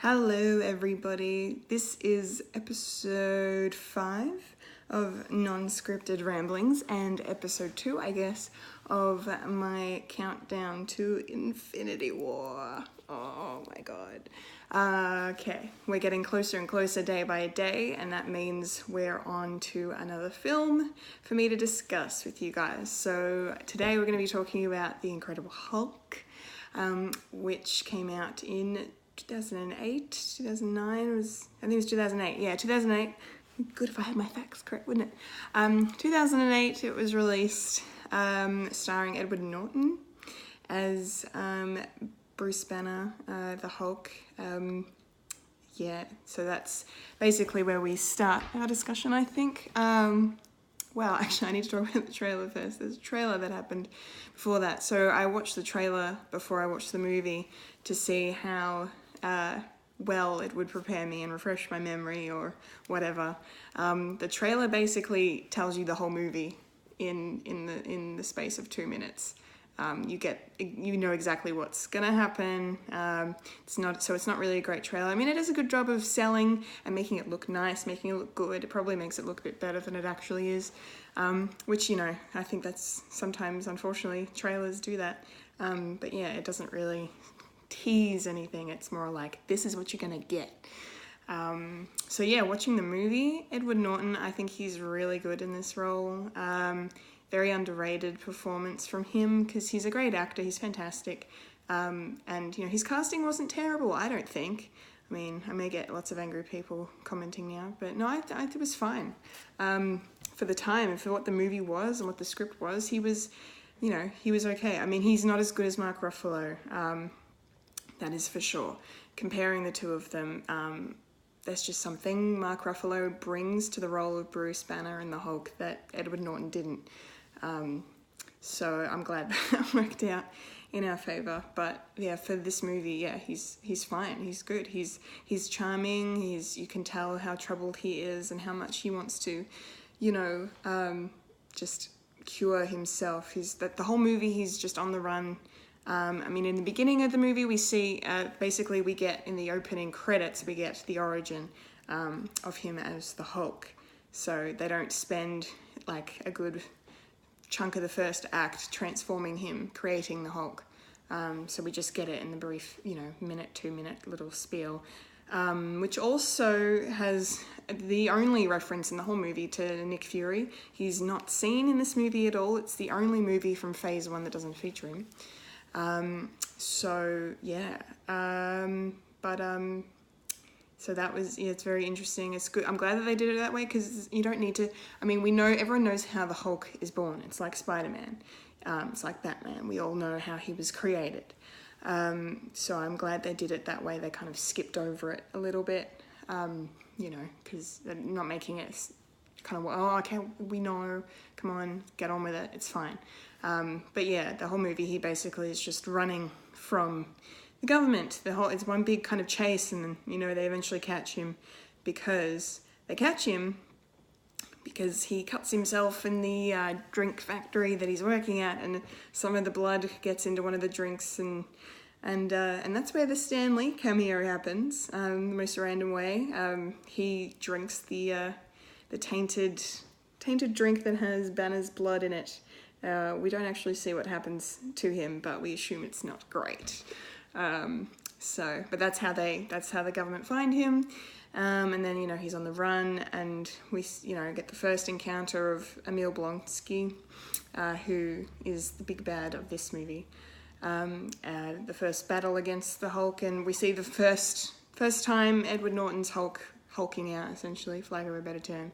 Hello everybody, this is episode 5 of non-scripted ramblings and episode 2, I guess, of my countdown to Infinity War. Oh my god. Okay, we're getting closer and closer day by day, and that means we're on to another film for me to discuss with you guys. So today we're going to be talking about The Incredible Hulk, which came out in 2008, 2009, I think it was 2008, yeah, 2008, good if I had my facts correct, wouldn't it? 2008, it was released, starring Edward Norton as Bruce Banner, the Hulk. Yeah, so that's basically where we start our discussion, I think. Well, actually, I need to talk about the trailer first. There's a trailer that happened before that. So I watched the trailer before I watched the movie to see how well it would prepare me and refresh my memory or whatever. The trailer basically tells you the whole movie in the space of 2 minutes. You know exactly what's gonna happen. It's not really a great trailer. I mean, it does a good job of selling and making it look nice, making it look good. It probably makes it look a bit better than it actually is, which, I think that's sometimes, unfortunately, trailers do that. But yeah, it doesn't really tease anything. It's more like, this is what you're gonna get. So yeah, watching the movie, Edward Norton, I think he's really good in this role. Very underrated performance from him because he's a great actor. He's fantastic. And his casting wasn't terrible, I don't think. I mean, I may get lots of angry people commenting now, but no, I think it was fine. For the time and for what the movie was and what the script was, he was okay. I mean, he's not as good as Mark Ruffalo. That is for sure. Comparing the two of them, there's just something Mark Ruffalo brings to the role of Bruce Banner and the Hulk that Edward Norton didn't. So I'm glad that worked out in our favor. But yeah, for this movie, yeah, he's fine. He's good. He's charming. You can tell how troubled he is and how much he wants to, just cure himself. The whole movie, he's just on the run. I mean, in the beginning of the movie, we see, basically we get, in the opening credits, we get the origin of him as the Hulk. So they don't spend like a good chunk of the first act transforming him, creating the Hulk. So we just get it in the brief, 2-minute little spiel, which also has the only reference in the whole movie to Nick Fury. He's not seen in this movie at all. It's the only movie from Phase 1 that doesn't feature him. So that was, it's very interesting. It's good. I'm glad that they did it that way because you don't need to, everyone knows how the Hulk is born. It's like Spider-Man. It's like Batman. We all know how he was created. So I'm glad they did it that way. They kind of skipped over it a little bit, because they're not making it kind of, oh, okay, we know, come on, get on with it, it's fine. But yeah, the whole movie, he basically is just running from the government. It's one big kind of chase, and then, they eventually catch him because he cuts himself in the drink factory that he's working at, and some of the blood gets into one of the drinks, and that's where the Stan Lee cameo happens, the most random way. He drinks the tainted drink that has Banner's blood in it. We don't actually see what happens to him, but we assume it's not great. But that's how the government find him. And then, he's on the run, and we, get the first encounter of Emil Blonsky, who is the big bad of this movie. The first battle against the Hulk, and we see the first time Edward Norton's hulking out, essentially, for lack of a better term.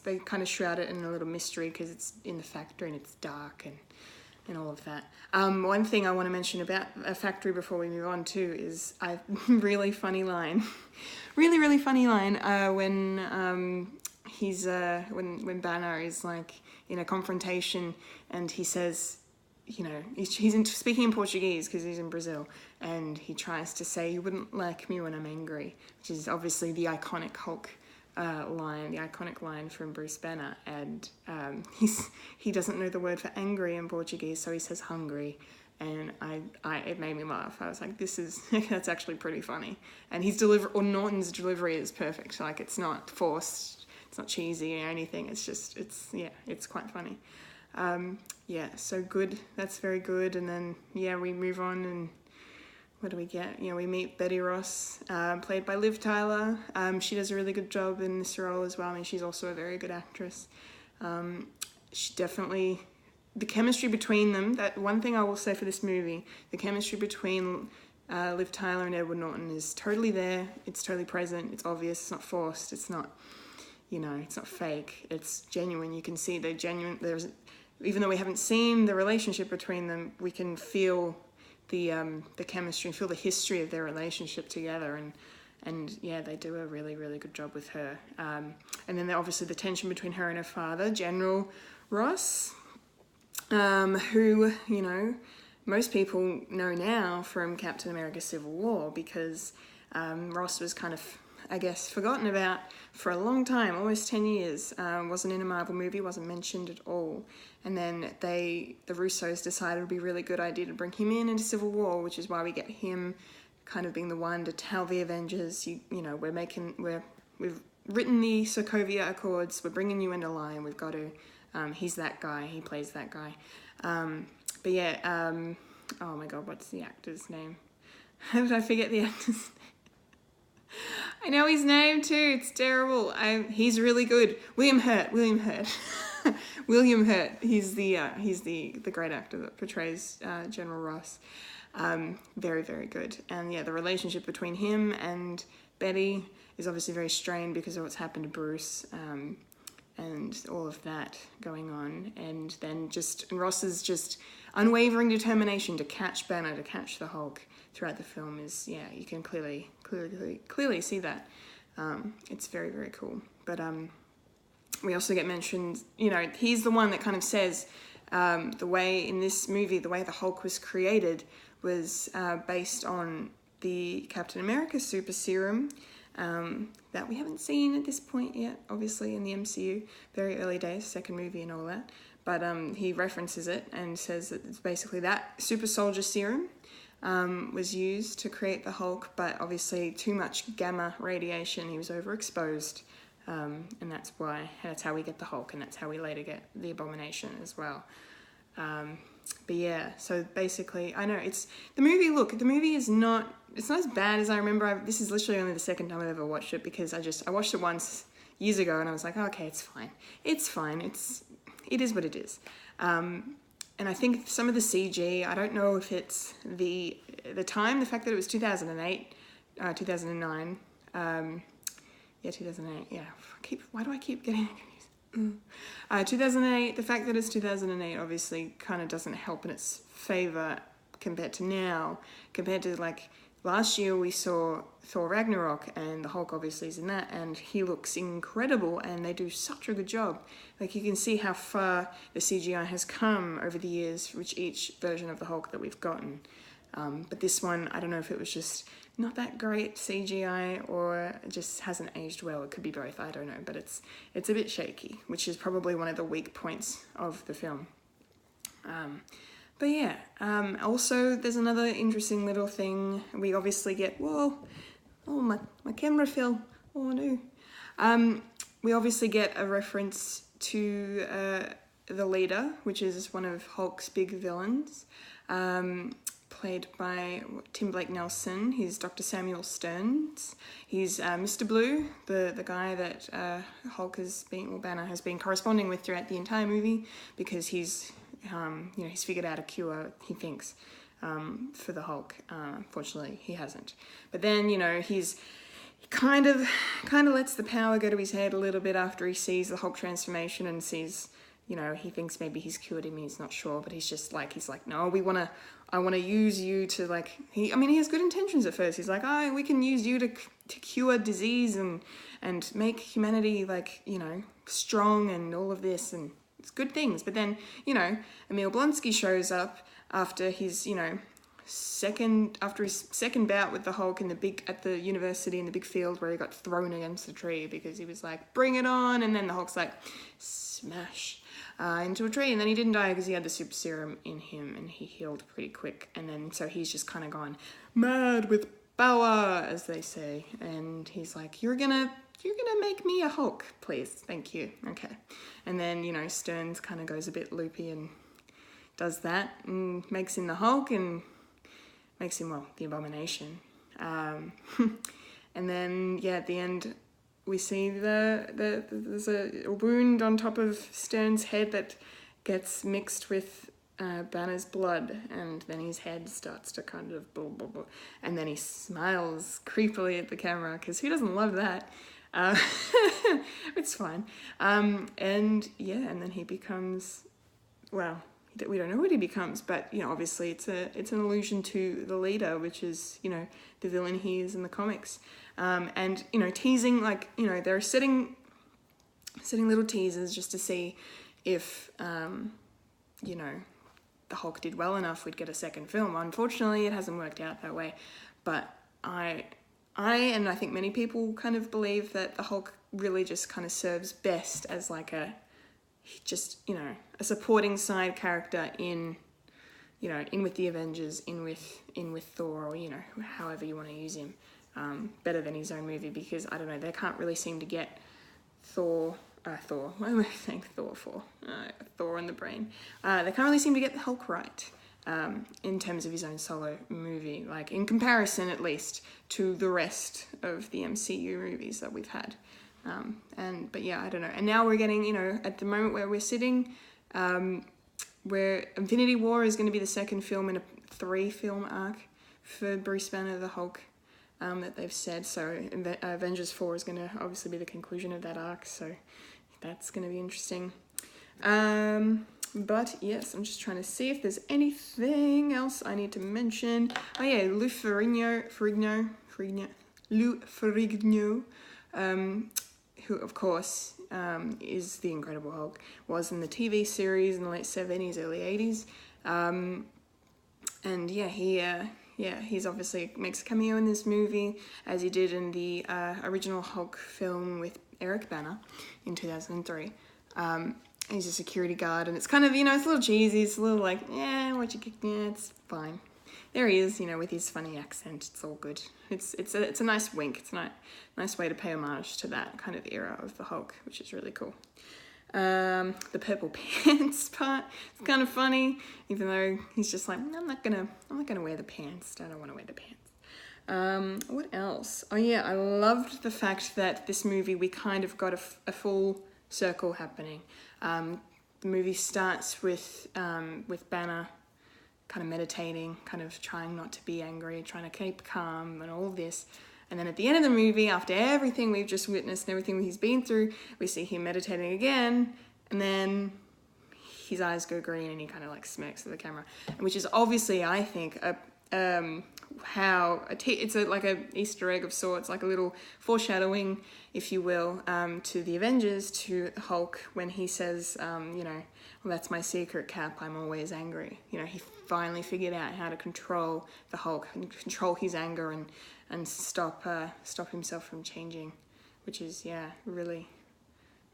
They kind of shroud it in a little mystery because it's in the factory and it's dark and all of that. One thing I want to mention about a factory before we move on too is a really funny line, really funny line when Banner is like in a confrontation and he says, he's speaking in Portuguese because he's in Brazil, and he tries to say, "You wouldn't like me when I'm angry," which is obviously the iconic Hulk line, the iconic line from Bruce Banner, and he doesn't know the word for angry in Portuguese, so he says hungry, and I it made me laugh. I was like, that's actually pretty funny. And Norton's delivery is perfect. Like, it's not forced, it's not cheesy or anything. It's quite funny. So good. That's very good. And then, we move on, and what do we get? We meet Betty Ross, played by Liv Tyler. She does a really good job in this role as well. I mean, she's also a very good actress. She definitely, the chemistry between them, that one thing I will say for this movie, the chemistry between Liv Tyler and Edward Norton is totally there. It's totally present. It's obvious. It's not forced. It's not, it's not fake. It's genuine. You can see they're genuine. Even though we haven't seen the relationship between them, we can feel the chemistry and feel the history of their relationship together. And they do a really, really good job with her. And then obviously the tension between her and her father, General Ross, who, most people know now from Captain America Civil War, because Ross was kind of, I guess, forgotten about for a long time, almost 10 years. Wasn't in a Marvel movie, wasn't mentioned at all. And then the Russos decided it would be a really good idea to bring him into Civil War, which is why we get him kind of being the one to tell the Avengers, we've written the Sokovia Accords, we're bringing you into line, we've got to, he's that guy, he plays that guy. Oh my god, what's the actor's name? How did I forget the actor's name? I know his name too, it's terrible. He's really good. William Hurt. William Hurt. He's the great actor that portrays General Ross. Very, very good. And the relationship between him and Betty is obviously very strained because of what's happened to Bruce, and all of that going on. And then Ross's just unwavering determination to catch Banner, to catch the Hulk throughout the film is, you can clearly see that. It's very, very cool. But we also get mentioned, he's the one that kind of says the way in this movie, the way the Hulk was created was based on the Captain America super serum that we haven't seen at this point yet, obviously in the MCU, very early days, second movie and all that. But he references it and says that it's basically that super soldier serum was used to create the Hulk, but obviously too much gamma radiation, he was overexposed, and that's how we get the Hulk, and that's how we later get the Abomination as well. So basically, I know the movie is not, it's not as bad as I remember. This is literally only the second time I've ever watched it, because I watched it once years ago and I was like, oh, okay, it's fine. It is what it is. And I think some of the CG, I don't know if it's the fact that it was 2008, 2009, 2008, why do I keep getting confused? 2008, the fact that it's 2008 obviously kind of doesn't help in its favor compared to now. Compared to last year we saw Thor Ragnarok, and the Hulk obviously is in that, and he looks incredible, and they do such a good job. You can see how far the CGI has come over the years with each version of the Hulk that we've gotten. But this one, I don't know if it was just not that great CGI or it just hasn't aged well. It could be both, I don't know. But it's a bit shaky, which is probably one of the weak points of the film. Also there's another interesting little thing. We obviously get, my camera fell. Oh no. We obviously get a reference to the leader, which is one of Hulk's big villains, played by Tim Blake Nelson. He's Dr. Samuel Stearns. He's Mr. Blue, the guy that Banner has been corresponding with throughout the entire movie, because he's figured out a cure, he thinks, for the Hulk. Unfortunately, he hasn't. But then, he kind of lets the power go to his head a little bit after he sees the Hulk transformation and sees, he thinks maybe he's cured him, he's not sure, but he's like, no, I want to use you to he has good intentions at first. He's like, we can use you to cure disease and make humanity strong and all of this, and it's good things. But then, Emil Blonsky shows up after his, second bout with the Hulk at the university in the big field where he got thrown against the tree because he was like, bring it on, and then the Hulk's like, smash. into a tree, and then he didn't die because he had the super serum in him, and he healed pretty quick. And then so he's just kind of gone mad with power, as they say, and he's like, you're gonna make me a Hulk, please, thank you, okay. And then, you know, Stearns kind of goes a bit loopy and does that and makes him the Hulk and makes him, well, the Abomination. And then, yeah, at the end we see there's a wound on top of Stearns' head that gets mixed with Banner's blood, and then his head starts to kind of blah, blah, blah. And then he smiles creepily at the camera, because who doesn't love that? It's fine. And yeah, and then he becomes, well, we don't know what he becomes, but, you know, obviously it's an allusion to the Leader, which is, you know, the villain he is in the comics. And, you know, teasing, like, you know, they're setting little teasers just to see if, you know, the Hulk did well enough, we'd get a second film. Unfortunately, it hasn't worked out that way, but I and I think many people kind of believe that the Hulk really just kind of serves best as like a supporting side character in with the Avengers, in with Thor, or, you know, however you want to use him, better than his own movie, because I don't know, they can't really seem to get Thor, what am I saying Thor for? Thor on the brain. They can't really seem to get the Hulk right, in terms of his own solo movie, like in comparison at least to the rest of the MCU movies that we've had. But yeah, I don't know. And now we're getting, you know, at the moment where we're sitting, where Infinity War is going to be the second film in a 3-film arc for Bruce Banner, the Hulk, that they've said. So Avengers 4 is going to obviously be the conclusion of that arc, so that's going to be interesting. But yes, I'm just trying to see if there's anything else I need to mention. Oh yeah, Lou Ferrigno, who of course is the Incredible Hulk, was in the TV series in the late 70s, early 80s. And yeah, he's obviously makes a cameo in this movie, as he did in the original Hulk film with Eric Bana in 2003. He's a security guard, and it's kind of, you know, it's a little cheesy, it's a little like, yeah, it's fine. There he is, you know, with his funny accent, it's all good. It's a nice wink, it's a nice way to pay homage to that kind of era of the Hulk, which is really cool. The purple pants part, it's kind of funny, even though he's just like, I'm not gonna wear the pants, I don't want to wear the pants. What else? Oh yeah, I loved the fact that this movie, we kind of got a full circle happening. The movie starts with Banner kind of meditating, kind of trying not to be angry, trying to keep calm and all of this. And then at the end of the movie, after everything we've just witnessed and everything he's been through, we see him meditating again, and then his eyes go green and he kind of like smirks at the camera, which is obviously, I think, it's like a Easter egg of sorts, like a little foreshadowing, if you will, to the Avengers, to Hulk, when he says, you know, well, that's my secret, Cap, I'm always angry. You know, he finally figured out how to control the Hulk and control his anger and stop himself from changing, which is, yeah, really,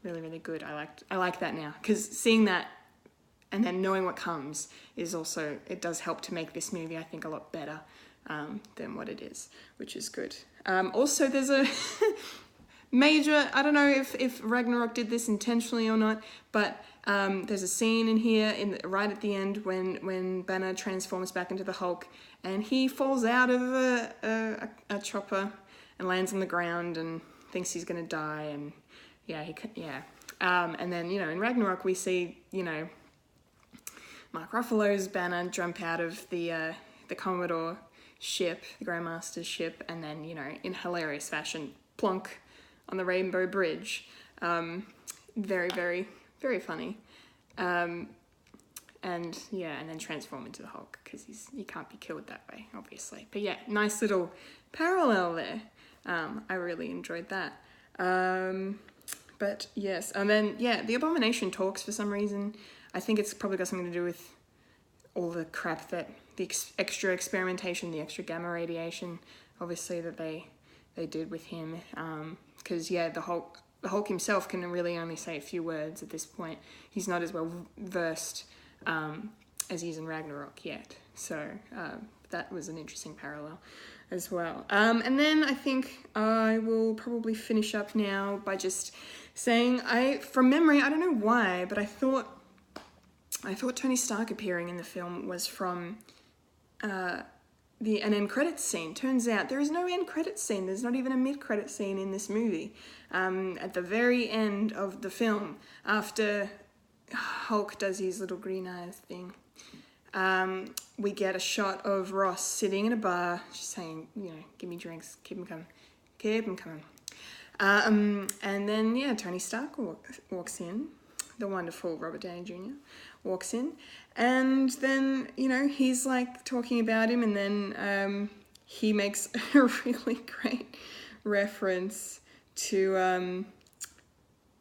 really, really good. I like that now, because seeing that and then knowing what comes is also, it does help to make this movie, I think, a lot better than what it is, which is good. Also, there's a major, I don't know if Ragnarok did this intentionally or not, but there's a scene in here right at the end when Banner transforms back into the Hulk, and he falls out of a chopper and lands on the ground and thinks he's gonna die, and and then, you know, in Ragnarok we see, you know, Mark Ruffalo's Banner jump out of the Commodore ship, the Grandmaster's ship, and then, you know, in hilarious fashion, plonk on the Rainbow Bridge. Very, very, very funny. And then transform into the Hulk, because he can't be killed that way, obviously. But yeah, nice little parallel there. I really enjoyed that. But yes, and then, yeah, the Abomination talks for some reason. I think it's probably got something to do with all the crap that, the extra experimentation, the extra gamma radiation, obviously, that they did with him. Because, yeah, the Hulk the Hulk himself can really only say a few words at this point. He's not as well versed as he is in Ragnarok yet. So that was an interesting parallel as well. And then I think I will probably finish up now by just saying, from memory, I don't know why, but I thought Tony Stark appearing in the film was from an end credits scene. Turns out there is no end credits scene. There's not even a mid-credit scene in this movie. At the very end of the film, after Hulk does his little green eyes thing, we get a shot of Ross sitting in a bar, just saying, give me drinks, keep them coming, keep them coming. And then, Tony Stark walks in. The wonderful Robert Downey Jr. walks in, and then, he's like talking about him, and then he makes a really great reference to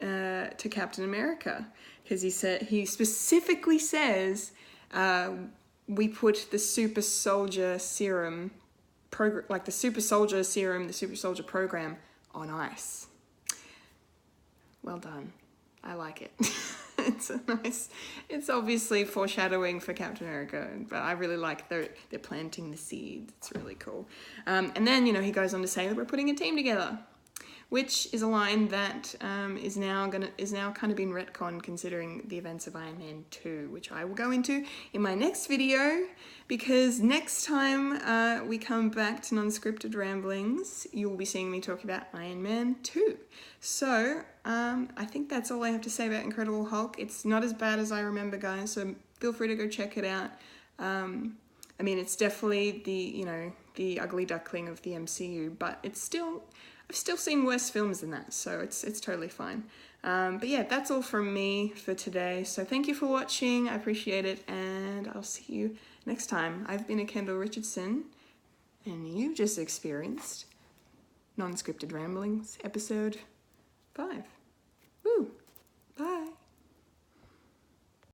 Captain America, because he specifically says, we put the super soldier serum the super soldier program on ice. Well done. I like it. It's obviously foreshadowing for Captain America, but I really like they're planting the seeds. It's really cool. And then, he goes on to say that we're putting a team together, which is a line that is now kind of been retconned considering the events of Iron Man 2, which I will go into in my next video, because next time we come back to Non-Scripted Ramblings, you will be seeing me talk about Iron Man 2. So I think that's all I have to say about Incredible Hulk. It's not as bad as I remember, guys, so feel free to go check it out. I mean, it's definitely the ugly duckling of the MCU, but I've still seen worse films than that, so it's totally fine. But yeah, that's all from me for today. So thank you for watching. I appreciate it, and I'll see you next time. I've been a Kendall Richardson, and you've just experienced Non-Scripted Ramblings, episode 5.